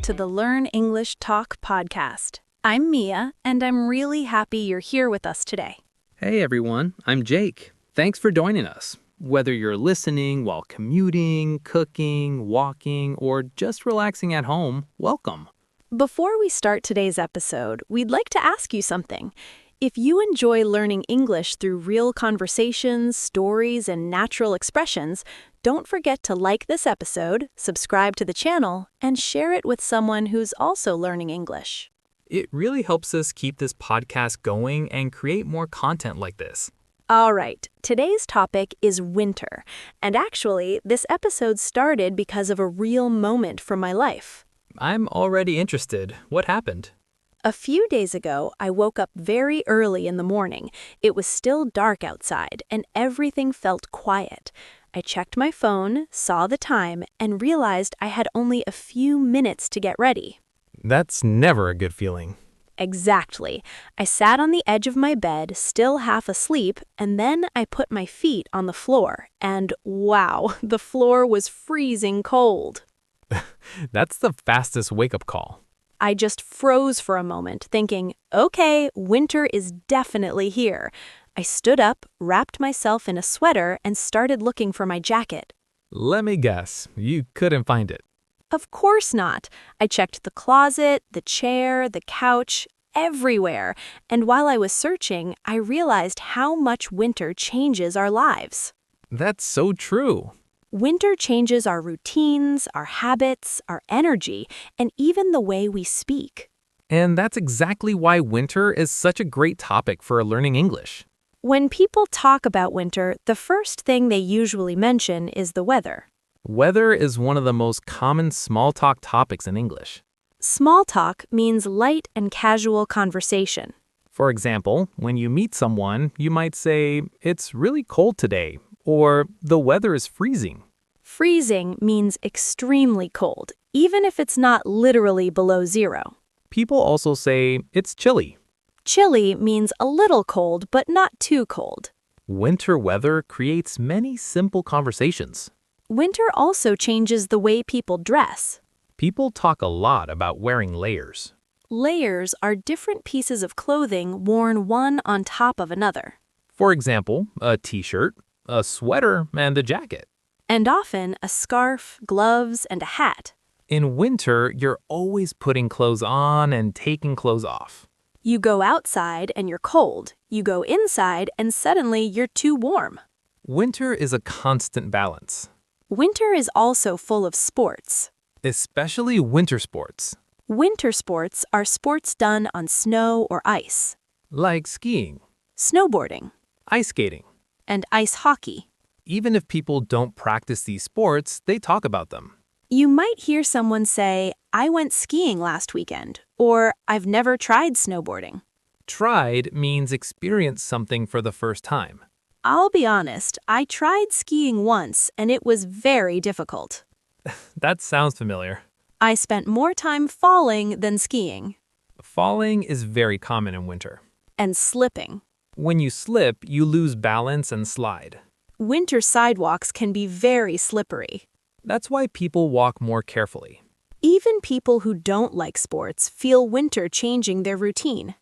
to the Learn English Talk podcast. I'm Mia, and I'm really happy you're here with us today. Hey everyone, I'm Jake. Thanks for joining us. Whether you're listening while commuting, cooking, walking, or just relaxing at home, welcome. Before we start today's episode, we'd like to ask you something. If you enjoy learning English through real conversations, stories, and natural expressions, don't forget to like this episode, subscribe to the channel, and share it with someone who's also learning English. It really helps us keep this podcast going and create more content like this. All right, today's topic is winter. And actually, this episode started because of a real moment from my life. I'm already interested. What happened? A few days ago, I woke up very early in the morning. It was still dark outside, and everything felt quiet. I checked my phone, saw the time, and realized I had only a few minutes to get ready. That's never a good feeling. Exactly. I sat on the edge of my bed, still half asleep, and then I put my feet on the floor. And wow, the floor was freezing cold. That's the fastest wake-up call. I just froze for a moment, thinking, okay, winter is definitely here. I stood up, wrapped myself in a sweater, and started looking for my jacket. Let me guess, you couldn't find it. Of course not. I checked the closet, the chair, the couch, everywhere. And while I was searching, I realized how much winter changes our lives. That's so true. Winter changes our routines, our habits, our energy, and even the way we speak. And that's exactly why winter is such a great topic for learning English. When people talk about winter, the first thing they usually mention is the weather. Weather is one of the most common small talk topics in English. Small talk means light and casual conversation. For example, when you meet someone, you might say, "It's really cold today," or "The weather is freezing." Freezing means extremely cold, even if it's not literally below zero. People also say, "It's chilly." Chilly means a little cold, but not too cold. Winter weather creates many simple conversations. Winter also changes the way people dress. People talk a lot about wearing layers. Layers are different pieces of clothing worn one on top of another. For example, a t-shirt, a sweater, and a jacket. And often a scarf, gloves, and a hat. In winter, you're always putting clothes on and taking clothes off. You go outside and you're cold. You go inside and suddenly you're too warm. Winter is a constant balance. Winter is also full of sports. Especially winter sports. Winter sports are sports done on snow or ice. Like skiing, Snowboarding, ice skating. and ice hockey. Even if people don't practice these sports, they talk about them. You might hear someone say, I went skiing last weekend, or I've never tried snowboarding. Tried means experience something for the first time. I'll be honest, I tried skiing once and it was very difficult. That sounds familiar. I spent more time falling than skiing. Falling is very common in winter. And slipping. When you slip, you lose balance and slide. Winter sidewalks can be very slippery. That's why people walk more carefully. Even people who don't like sports feel winter changing their routine.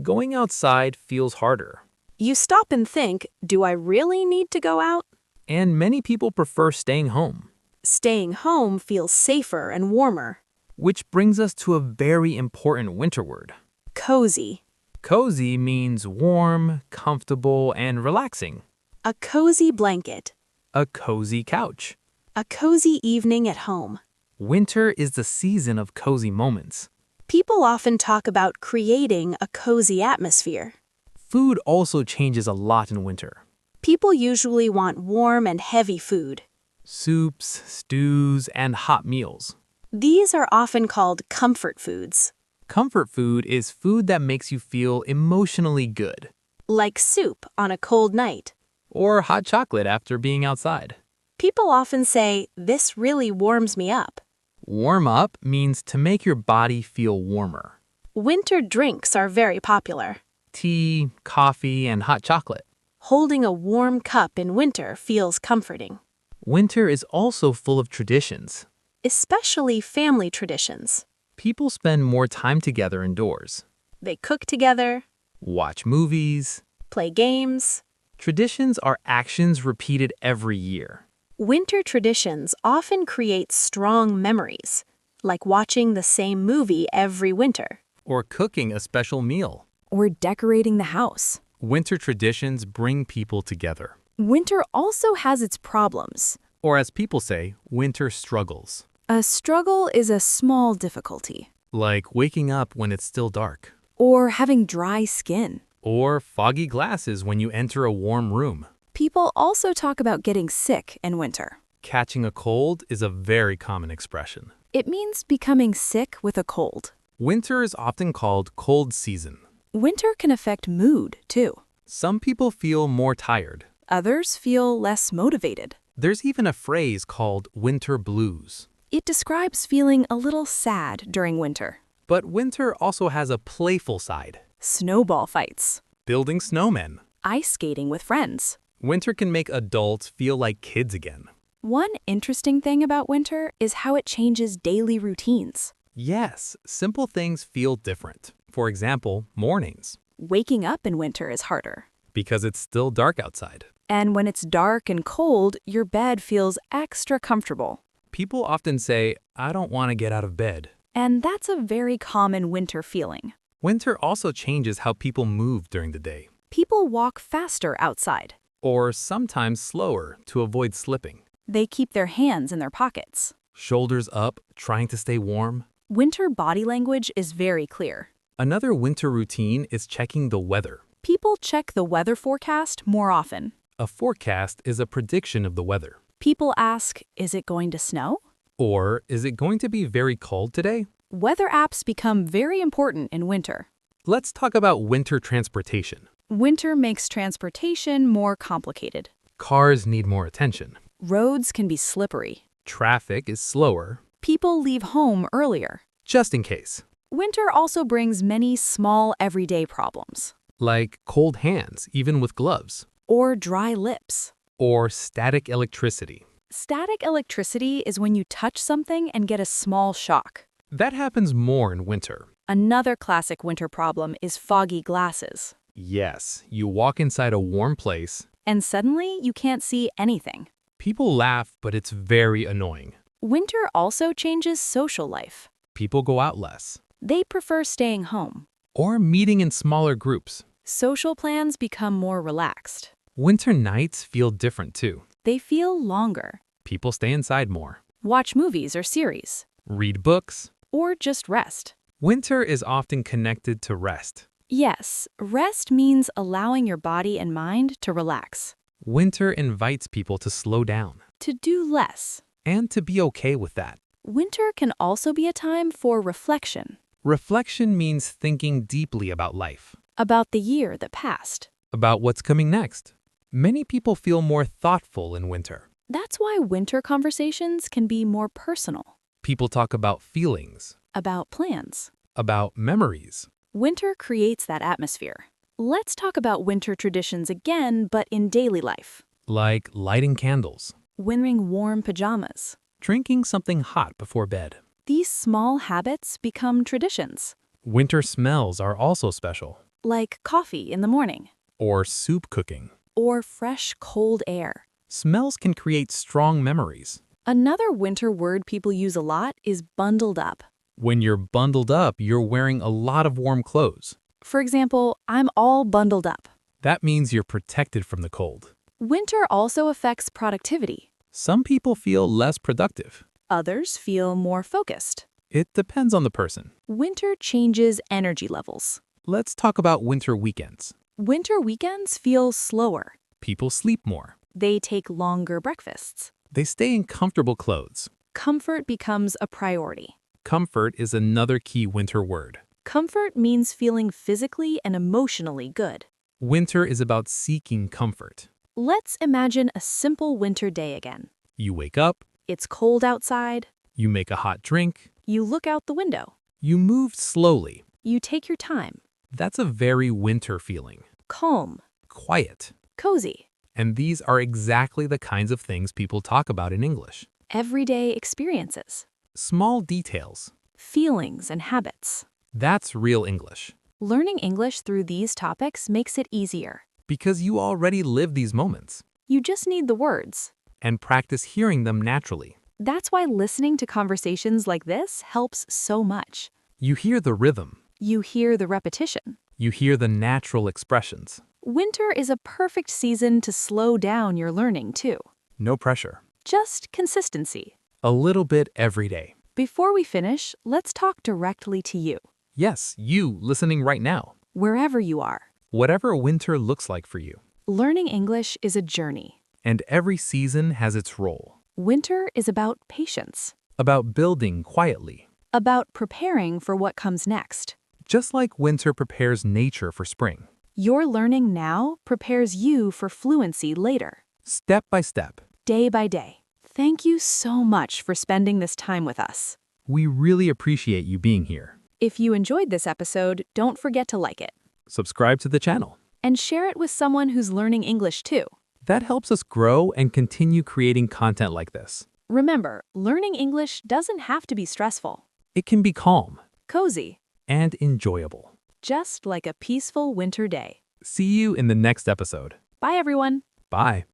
Going outside feels harder. You stop and think, do I really need to go out? And many people prefer staying home. Staying home feels safer and warmer. Which brings us to a very important winter word. Cozy. Cozy means warm, comfortable, and relaxing. A cozy blanket. A cozy couch. A cozy evening at home. Winter is the season of cozy moments. People often talk about creating a cozy atmosphere. Food also changes a lot in winter. People usually want warm and heavy food. Soups, stews, and hot meals. These are often called comfort foods. Comfort food is food that makes you feel emotionally good. Like soup on a cold night. Or hot chocolate after being outside. People often say, this really warms me up. Warm up means to make your body feel warmer. Winter drinks are very popular. Tea, coffee, and hot chocolate. Holding a warm cup in winter feels comforting. Winter is also full of traditions. Especially family traditions. People spend more time together indoors. They cook together, Watch movies. play games. Traditions are actions repeated every year. Winter traditions often create strong memories, like watching the same movie every winter. Or cooking a special meal. Or decorating the house. Winter traditions bring people together. Winter also has its problems. Or as people say, winter struggles. A struggle is a small difficulty. Like waking up when it's still dark. Or having dry skin. Or foggy glasses when you enter a warm room. People also talk about getting sick in winter. Catching a cold is a very common expression. It means becoming sick with a cold. Winter is often called cold season. Winter can affect mood, too. Some people feel more tired. Others feel less motivated. There's even a phrase called winter blues. It describes feeling a little sad during winter. But winter also has a playful side. Snowball fights. Building snowmen. Ice skating with friends. Winter can make adults feel like kids again. One interesting thing about winter is how it changes daily routines. Yes, simple things feel different. For example, mornings. Waking up in winter is harder. Because it's still dark outside. And when it's dark and cold, your bed feels extra comfortable. People often say, I don't want to get out of bed. And that's a very common winter feeling. Winter also changes how people move during the day. People walk faster outside. Or sometimes slower to avoid slipping. They keep their hands in their pockets. Shoulders up, trying to stay warm. Winter body language is very clear. Another winter routine is checking the weather. People check the weather forecast more often. A forecast is a prediction of the weather. People ask, is it going to snow? Or, is it going to be very cold today? Weather apps become very important in winter. Let's talk about winter transportation. Winter makes transportation more complicated. Cars need more attention. Roads can be slippery. Traffic is slower. People leave home earlier. Just in case. Winter also brings many small everyday problems. Like cold hands, even with gloves. Or dry lips. Or static electricity. Static electricity is when you touch something and get a small shock. That happens more in winter. Another classic winter problem is foggy glasses. Yes, you walk inside a warm place. And suddenly you can't see anything. People laugh, but it's very annoying. Winter also changes social life. People go out less. They prefer staying home. Or meeting in smaller groups. Social plans become more relaxed. Winter nights feel different too. They feel longer. People stay inside more. Watch movies or series. Read books. Or just rest. Winter is often connected to rest. Yes, rest means allowing your body and mind to relax. Winter invites people to slow down. To do less. And to be okay with that. Winter can also be a time for reflection. Reflection means thinking deeply about life. About the year that passed. About what's coming next. Many people feel more thoughtful in winter. That's why winter conversations can be more personal. People talk about feelings. About plans. About memories. Winter creates that atmosphere. Let's talk about winter traditions again, but in daily life. Like lighting candles. Wearing warm pajamas. Drinking something hot before bed. These small habits become traditions. Winter smells are also special. Like coffee in the morning. Or soup cooking. Or fresh, cold air. Smells can create strong memories. Another winter word people use a lot is bundled up. When you're bundled up, you're wearing a lot of warm clothes. For example, I'm all bundled up. That means you're protected from the cold. Winter also affects productivity. Some people feel less productive. Others feel more focused. It depends on the person. Winter changes energy levels. Let's talk about winter weekends. Winter weekends feel slower. People sleep more. They take longer breakfasts. They stay in comfortable clothes. Comfort becomes a priority. Comfort is another key winter word. Comfort means feeling physically and emotionally good. Winter is about seeking comfort. Let's imagine a simple winter day again. You wake up. It's cold outside. You make a hot drink. You look out the window. You move slowly. You take your time. That's a very winter feeling. Calm. Quiet. Cozy. And these are exactly the kinds of things people talk about in English. Everyday experiences. Small details. feelings, and habits. That's real English. Learning English through these topics makes it easier. Because you already live these moments You just need the words. and practice hearing them naturally. That's why listening to conversations like this helps so much. You hear the rhythm. You hear the repetition. You hear the natural expressions. Winter is a perfect season to slow down your learning, too. No pressure. Just consistency. A little bit every day. Before we finish, let's talk directly to you, Yes, you listening right now. wherever you are. Whatever winter looks like for you. Learning English is a journey. And every season has its role. Winter is about patience, About building quietly. about preparing for what comes next. Just like winter prepares nature for spring. Your learning now prepares you for fluency later, Step by step. day by day. Thank you so much for spending this time with us. We really appreciate you being here. If you enjoyed this episode, don't forget to like it Subscribe to the channel. and share it with someone who's learning English too. That helps us grow and continue creating content like this. Remember, learning English doesn't have to be stressful, It can be calm cozy, and enjoyable. just like a peaceful winter day. See you in the next episode. Bye, everyone. Bye.